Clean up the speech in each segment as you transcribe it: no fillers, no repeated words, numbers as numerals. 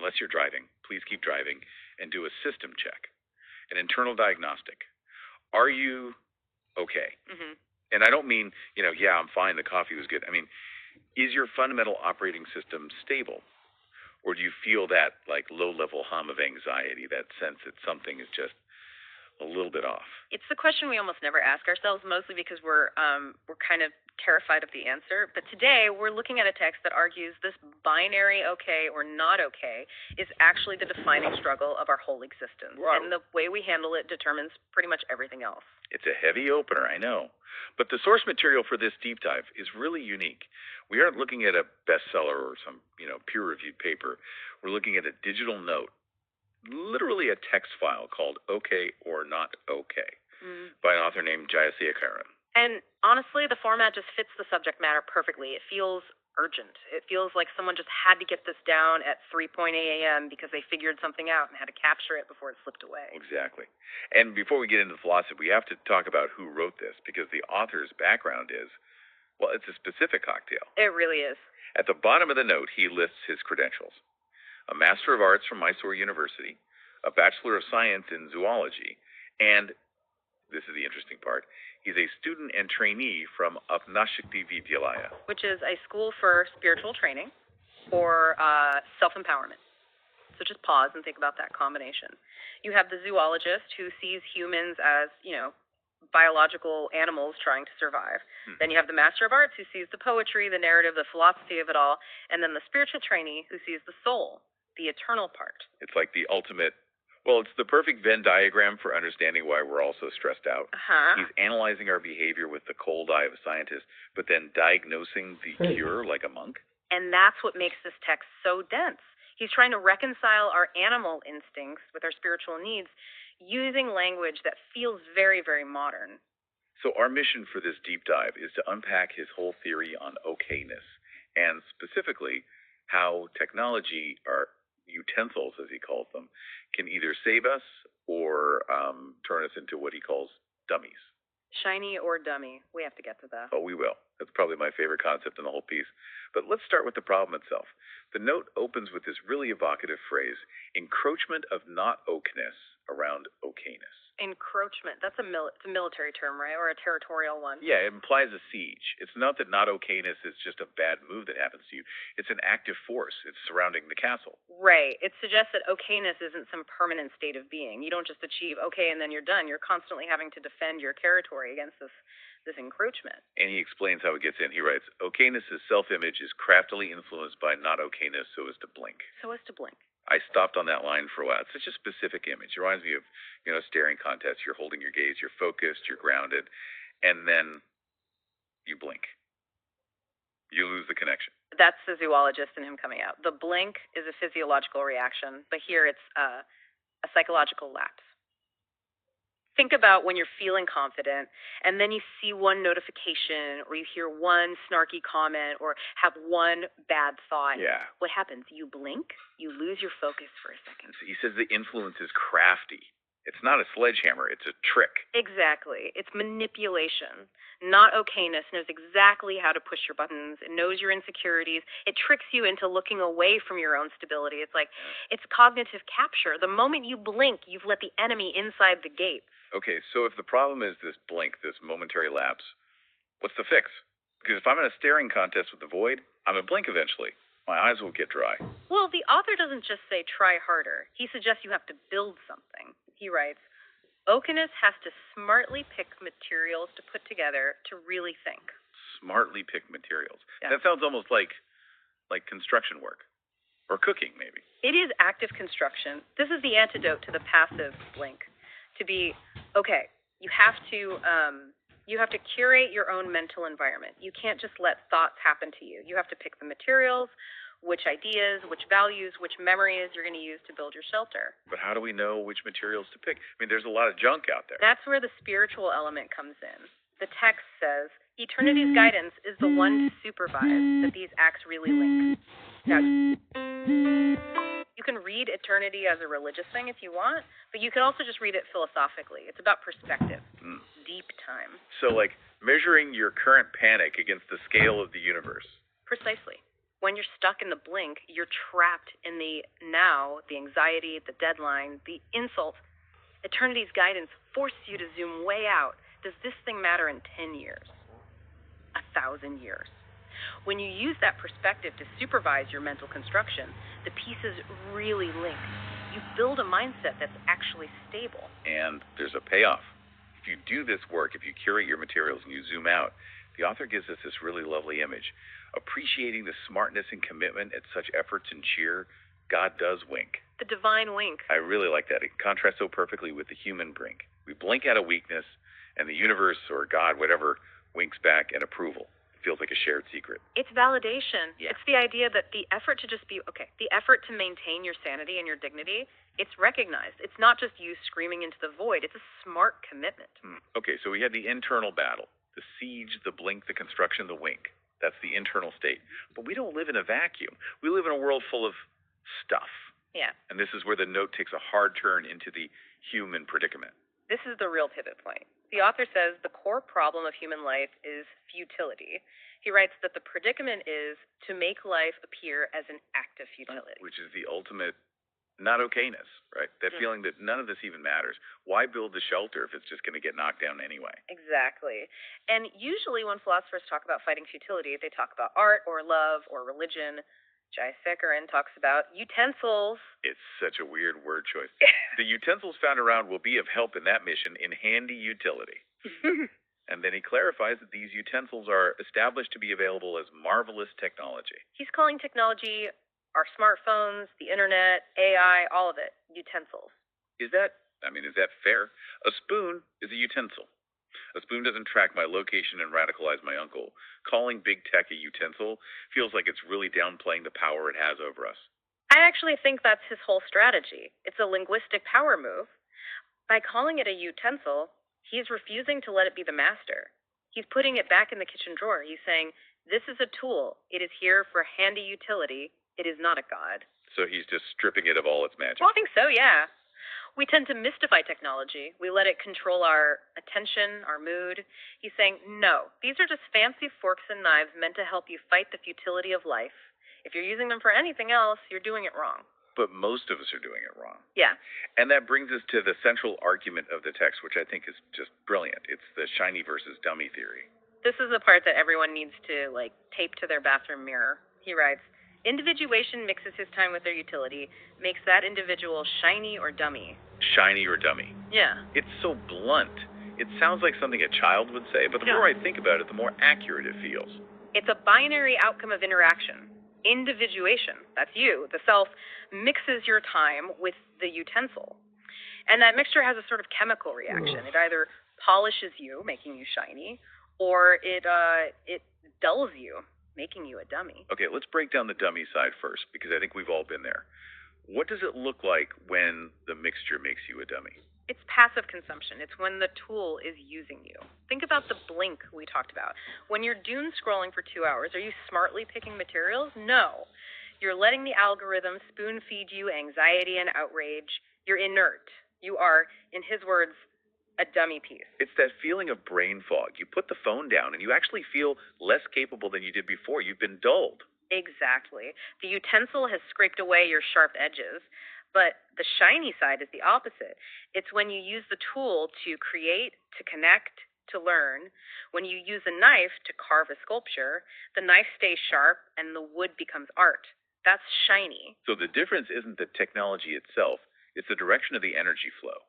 unless you're driving, please keep driving and do a system check, an internal diagnostic. Are you okay? Mhm. And I don't mean, yeah, I'm fine, the coffee was good. I mean, is your fundamental operating system stable? Or do you feel that like low level hum of anxiety, that sense that something is just a little bit off? It's the question we almost never ask ourselves, mostly because we're kind of terrified of the answer. But today we're looking at a text that argues this binary okay or not okay is actually the defining struggle of our whole existence, Wow. and the way we handle it determines pretty much everything else. It's a heavy opener, I know. But the source material for this deep dive is really unique. We aren't looking at a bestseller or some, peer-reviewed paper. We're looking at a digital note, literally a text file called Okay or Not Okay by an author named Jayasaya Karan. And honestly, the format just fits the subject matter perfectly. It feels urgent. It feels like someone just had to get this down at 3:08 a.m. because they figured something out and had to capture it before it slipped away. Exactly. And before we get into the philosophy, we have to talk about who wrote this, because the author's background is, well, it's a specific cocktail. It really is. At the bottom of the note, he lists his credentials: a Master of Arts from Mysore University, a Bachelor of Science in Zoology, and, this is the interesting part, he's a student and trainee from Apnashakti Vidyalaya. Which is a school for spiritual training or self-empowerment. So just pause and think about that combination. You have the zoologist who sees humans as, biological animals trying to survive. Then you have the Master of Arts who sees the poetry, the narrative, the philosophy of it all. And then the spiritual trainee who sees the soul, the eternal part. It's like the ultimate, well, it's the perfect Venn diagram for understanding why we're all so stressed out. He's analyzing our behavior with the cold eye of a scientist, but then diagnosing the cure like a monk. And that's what makes this text so dense. He's trying to reconcile our animal instincts with our spiritual needs using language that feels very, very modern. So our mission for this deep dive is to unpack his whole theory on okayness, and specifically how technology, or utensils as he calls them, can either save us or turn us into what he calls dummies. Shiny or dummy. We have to get to that. Oh, we will. That's probably my favorite concept in the whole piece. But let's start with the problem itself. The note opens with this really evocative phrase, encroachment of not oakness around okayness. Encroachment. That's it's a military term, right? Or a territorial one. Yeah, it implies a siege. It's not that not okayness is just a bad move that happens to you. It's an active force. It's surrounding the castle. Right. It suggests that okayness isn't some permanent state of being. You don't just achieve okay and then you're done. You're constantly having to defend your territory against this encroachment. And he explains how it gets in. He writes, okayness' self-image is craftily influenced by not okayness so as to blink. So as to blink. I stopped on that line for a while. It's such a specific image. It reminds me of, staring contests. You're holding your gaze, you're focused, you're grounded, and then you blink. You lose the connection. That's the zoologist and him coming out. The blink is a physiological reaction, but here it's a psychological lapse. Think about when you're feeling confident and then you see one notification or you hear one snarky comment or have one bad thought. Yeah. What happens? You blink, you lose your focus for a second. He says the influence is crafty. It's not a sledgehammer, it's a trick. Exactly. It's manipulation. Not okayness knows exactly how to push your buttons. It knows your insecurities. It tricks you into looking away from your own stability. It's like, it's cognitive capture. The moment you blink, you've let the enemy inside the gates. Okay, so if the problem is this blink, this momentary lapse, what's the fix? Because if I'm in a staring contest with the void, I'm going to blink eventually. My eyes will get dry. Well, the author doesn't just say try harder. He suggests you have to build something. He writes, okayness has to smartly pick materials to put together to really think. Smartly pick materials. Yeah. That sounds almost like construction work. Or cooking, maybe. It is active construction. This is the antidote to the passive blink. To be, okay, you have to curate your own mental environment. You can't just let thoughts happen to you. You have to pick the materials, which ideas, which values, which memories you're going to use to build your shelter. But how do we know which materials to pick? I mean, there's a lot of junk out there. That's where the spiritual element comes in. The text says, eternity's guidance is the one to supervise that these acts really link. Now, you can read eternity as a religious thing if you want, but you can also just read it philosophically. It's about perspective, deep time. So, like, measuring your current panic against the scale of the universe. Precisely. When you're stuck in the blink, you're trapped in the now, the anxiety, the deadline, the insult. Eternity's guidance forces you to zoom way out. Does this thing matter in 10 years? 1,000 years? When you use that perspective to supervise your mental construction, the pieces really link. You build a mindset that's actually stable. And there's a payoff. If you do this work, if you curate your materials and you zoom out, the author gives us this really lovely image. Appreciating the smartness and commitment at such efforts and cheer, God does wink. The divine wink. I really like that. It contrasts so perfectly with the human blink. We blink out of weakness, and the universe or God, whatever, winks back in approval. It feels like a shared secret. It's validation. Yeah. It's the idea that the effort to just be, the effort to maintain your sanity and your dignity, it's recognized. It's not just you screaming into the void. It's a smart commitment. Okay, so we had the internal battle, the siege, the blink, the construction, the wink. That's the internal state. But we don't live in a vacuum. We live in a world full of stuff. Yeah. And this is where the note takes a hard turn into the human predicament. This is the real pivot point. The author says the core problem of human life is futility. He writes that the predicament is to make life appear as an act of futility. Which is the ultimate not okayness, right? That feeling that none of this even matters. Why build the shelter if it's just going to get knocked down anyway? Exactly. And usually when philosophers talk about fighting futility, they talk about art or love or religion. Jai Sekaran talks about utensils. It's such a weird word choice. The utensils found around will be of help in that mission in handy utility. And then he clarifies that these utensils are established to be available as marvelous technology. He's calling technology our smartphones, the internet, AI, all of it, utensils. Is that fair? A spoon is a utensil. A spoon doesn't track my location and radicalize my uncle. Calling big tech a utensil feels like it's really downplaying the power it has over us. I actually think that's his whole strategy. It's a linguistic power move. By calling it a utensil, he's refusing to let it be the master. He's putting it back in the kitchen drawer. He's saying, this is a tool. It is here for handy utility. It is not a god. So he's just stripping it of all its magic. Well, I think so, yeah. We tend to mystify technology. We let it control our attention, our mood. He's saying, no, these are just fancy forks and knives meant to help you fight the futility of life. If you're using them for anything else, you're doing it wrong. But most of us are doing it wrong. Yeah. And that brings us to the central argument of the text, which I think is just brilliant. It's the shiny versus dummy theory. This is the part that everyone needs to, tape to their bathroom mirror. He writes, individuation mixes his time with their utility, makes that individual shiny or dummy. Shiny or dummy. Yeah. It's so blunt. It sounds like something a child would say, but the more I think about it, the more accurate it feels. It's a binary outcome of interaction. Individuation, that's you, the self, mixes your time with the utensil. And that mixture has a sort of chemical reaction. It either polishes you, making you shiny, or it dulls you, making you a dummy. Okay, let's break down the dummy side first, because I think we've all been there. What does it look like when the mixture makes you a dummy? It's passive consumption. It's when the tool is using you. Think about the blink we talked about. When you're doom scrolling for 2 hours, are you smartly picking materials? No. You're letting the algorithm spoon feed you anxiety and outrage. You're inert. You are, in his words, a dummy piece. It's that feeling of brain fog. You put the phone down and you actually feel less capable than you did before. You've been dulled. Exactly. The utensil has scraped away your sharp edges, but the shiny side is the opposite. It's when you use the tool to create, to connect, to learn. When you use a knife to carve a sculpture, the knife stays sharp and the wood becomes art. That's shiny. So the difference isn't the technology itself, it's the direction of the energy flow.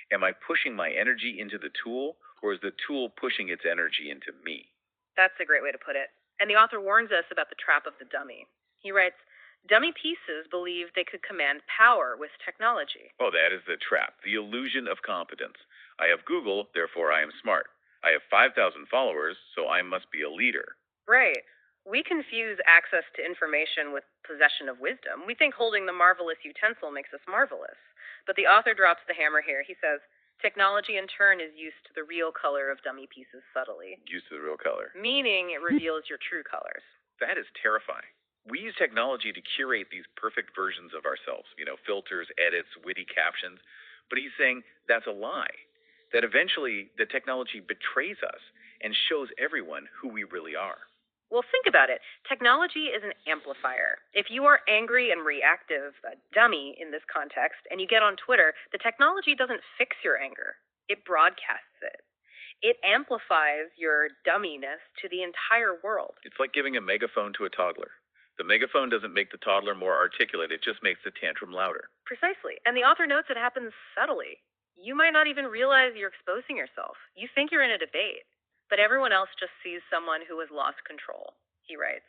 Am I pushing my energy into the tool, or is the tool pushing its energy into me? That's a great way to put it. And the author warns us about the trap of the dummy. He writes, dummy pieces believe they could command power with technology. Oh, that is the trap, the illusion of competence. I have Google, therefore I am smart. I have 5,000 followers, so I must be a leader. Right. We confuse access to information with possession of wisdom. We think holding the marvelous utensil makes us marvelous. But the author drops the hammer here. He says, technology in turn is used to the real color of dummy pieces subtly. Used to the real color. Meaning it reveals your true colors. That is terrifying. We use technology to curate these perfect versions of ourselves, filters, edits, witty captions. But he's saying that's a lie. That eventually the technology betrays us and shows everyone who we really are. Well, think about it. Technology is an amplifier. If you are angry and reactive, a dummy in this context, and you get on Twitter, the technology doesn't fix your anger, it broadcasts it. It amplifies your dumminess to the entire world. It's like giving a megaphone to a toddler. The megaphone doesn't make the toddler more articulate, it just makes the tantrum louder. Precisely. And the author notes it happens subtly. You might not even realize you're exposing yourself. You think you're in a debate, but everyone else just sees someone who has lost control, he writes.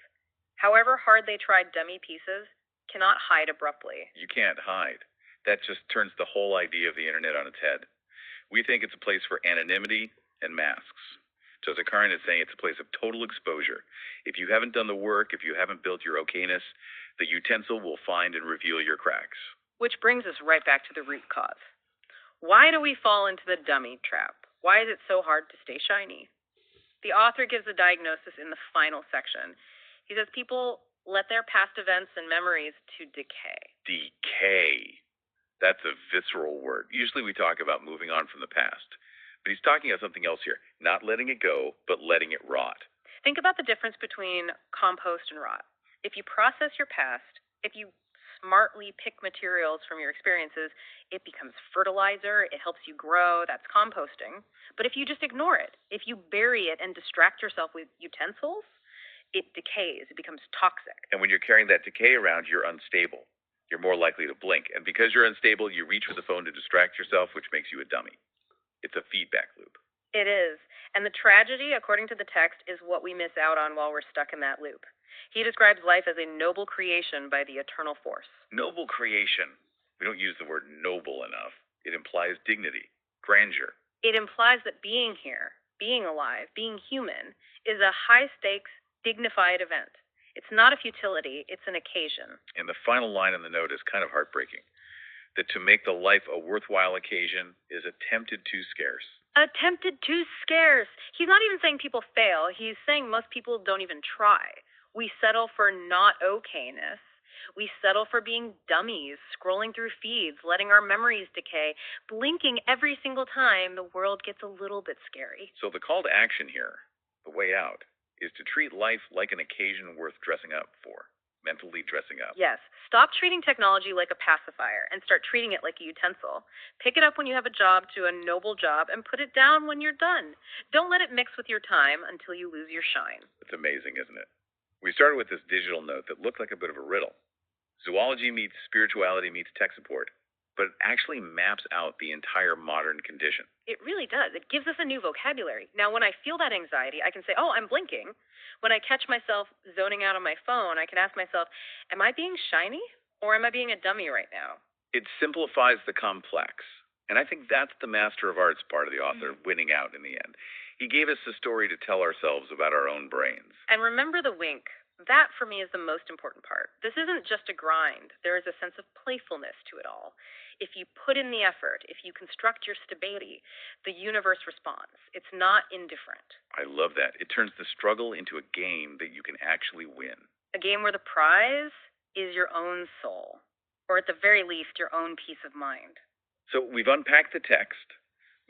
However hard they tried dummy pieces, cannot hide abruptly. You can't hide. That just turns the whole idea of the internet on its head. We think it's a place for anonymity and masks. Joseph Karin is saying it's a place of total exposure. If you haven't done the work, if you haven't built your okayness, the utensil will find and reveal your cracks. Which brings us right back to the root cause. Why do we fall into the dummy trap? Why is it so hard to stay shiny? The author gives a diagnosis in the final section. He says people let their past events and memories to decay. Decay. That's a visceral word. Usually we talk about moving on from the past. But he's talking about something else here. Not letting it go, but letting it rot. Think about the difference between compost and rot. If you process your past, if you smartly pick materials from your experiences, it becomes fertilizer, it helps you grow, that's composting. But if you just ignore it, if you bury it and distract yourself with utensils, it decays, it becomes toxic. And when you're carrying that decay around, you're unstable. You're more likely to blink. And because you're unstable, you reach for the phone to distract yourself, which makes you a dummy. It's a feedback loop. It is. And the tragedy, according to the text, is what we miss out on while we're stuck in that loop. He describes life as a noble creation by the eternal force. Noble creation. We don't use the word noble enough. It implies dignity, grandeur. It implies that being here, being alive, being human, is a high-stakes, dignified event. It's not a futility, it's an occasion. And the final line in the note is kind of heartbreaking. That to make the life a worthwhile occasion is attempted too scarce. Attempted too scarce. He's not even saying people fail. He's saying most people don't even try. We settle for not okayness. We settle for being dummies, scrolling through feeds, letting our memories decay, blinking every single time the world gets a little bit scary. So the call to action here, the way out, is to treat life like an occasion worth dressing up for. Mentally dressing up. Yes. Stop treating technology like a pacifier and start treating it like a utensil. Pick it up when you have a job to a noble job and put it down when you're done. Don't let it mix with your time until you lose your shine. It's amazing, isn't it? We started with this digital note that looked like a bit of a riddle. Zoology meets spirituality meets tech support, but it actually maps out the entire modern condition. It really does. It gives us a new vocabulary. Now, when I feel that anxiety, I can say, oh, I'm blinking. When I catch myself zoning out on my phone, I can ask myself, am I being shiny or am I being a dummy right now? It simplifies the complex. And I think that's the master of arts part of the author, winning out in the end. He gave us the story to tell ourselves about our own brains. And remember the wink. That, for me, is the most important part. This isn't just a grind. There is a sense of playfulness to it all. If you put in the effort, if you construct your stability, the universe responds. It's not indifferent. I love that. It turns the struggle into a game that you can actually win. A game where the prize is your own soul, or at the very least, your own peace of mind. So we've unpacked the text.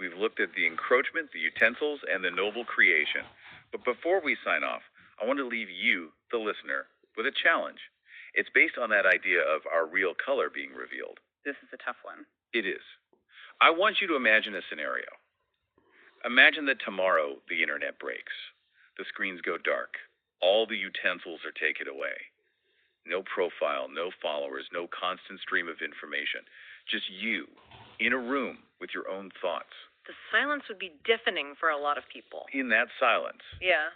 We've looked at the encroachment, the utensils, and the noble creation. But before we sign off, I want to leave you, the listener, with a challenge. It's based on that idea of our real color being revealed. This is a tough one. It is. I want you to imagine a scenario. Imagine that tomorrow the internet breaks. The screens go dark. All the utensils are taken away. No profile, no followers, no constant stream of information. Just you, in a room with your own thoughts. The silence would be deafening for a lot of people. In that silence, Yeah.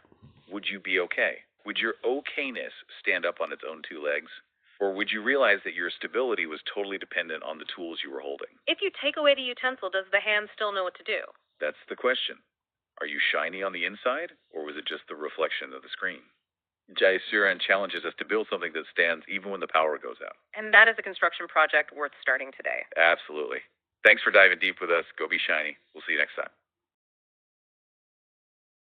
would you be okay? Would your okayness stand up on its own two legs? Or would you realize that your stability was totally dependent on the tools you were holding? If you take away the utensil, does the hand still know what to do? That's the question. Are you shiny on the inside, or was it just the reflection of the screen? Jay Suran challenges us to build something that stands even when the power goes out. And that is a construction project worth starting today. Absolutely. Thanks for diving deep with us. Go be shiny. We'll see you next time.